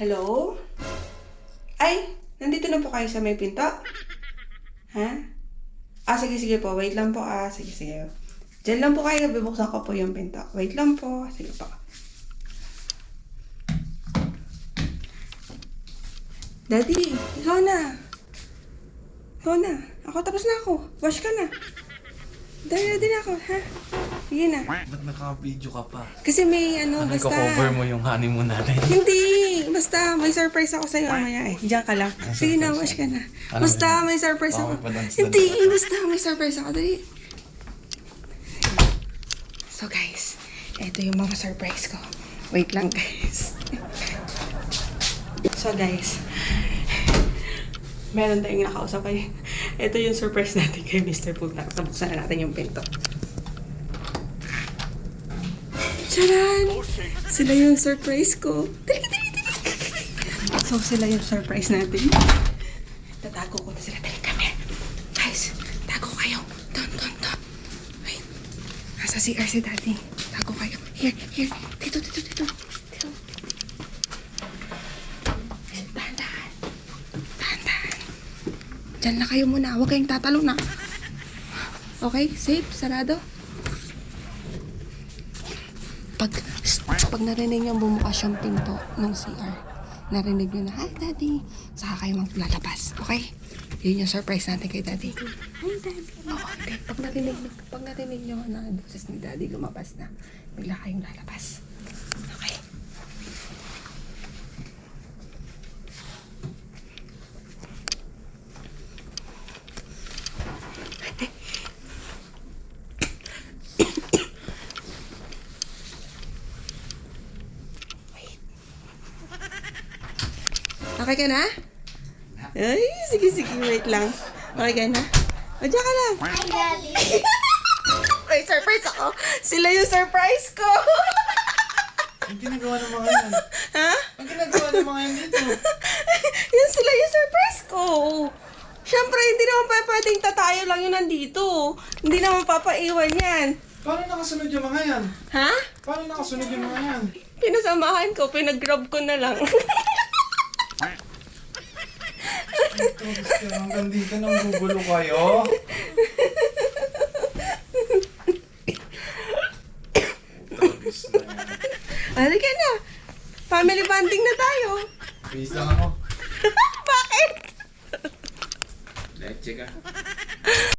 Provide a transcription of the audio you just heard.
Hello? Ay, nandito na po kayo sa may pinto? Ha? Sige po. Wait lang po Sige. Diyan lang po kayo. Bubuksan ko po yung pinto. Wait lang po. Sige po. Daddy, ikaw na. Ako, tapos na ako. Wash ka na. Ready na ako, ha? Sige na. Ba't naka-video ka pa? Kasi may basta. Iko-cover mo yung honeymoon natin. Hindi! Basta, may surprise ako sa'yo mamaya eh. Diyan ka lang. Sige na, wash ka na. Basta, may surprise ako. Hindi! Basta, may surprise ako. Dali. So guys, ito yung mga surprise ko. Wait lang guys. So guys, meron tayong nakausap kayo. Ito yung surprise natin kay Mr. Pulta. Buksan na natin yung pinto. Charan! Sila yung surprise ko. Dali. So, sila yung surprise natin. Tatago ko na sila. Dali kami. Guys, tago kayo. Doon. Wait. Nasa CR si Daddy. Tago kayo. Here. Dito. Dahan. Diyan na kayo muna. Huwag kayong tatalon na. Okay? Safe? Sarado? Pag narinig niyo bumukas yung pinto ng CR, narinig niyo na, hi Daddy, saka kayo maglalabas, okay? Yun yung surprise natin kay Daddy. Hi Daddy. Okay. Pag narinig niyo na boses ni Daddy lumabas na, bigla kayong lalabas. Okay? Okay ka na? Ay, sige, wait lang. Okay ka na? O, diyan ka lang. Hi, Daddy. May surprise ako. Sila yung surprise ko. Ang ginagawa ng mga yan? Ha? Ang ginagawa ng mga yan dito? Yun sila yung surprise ko. Siyempre, hindi naman pwedeng tatayo lang yun nandito. Hindi naman papaiwan yan. Paano nakasunod yung mga yan? Ha? Paano nakasunod yung mga yan? Pinasamahan ko, pinag-grab ko na lang. Hanggang dito nang gugulo kayo? Halika na. Family bonding na tayo. Please lang ako. Bakit? Leche ka.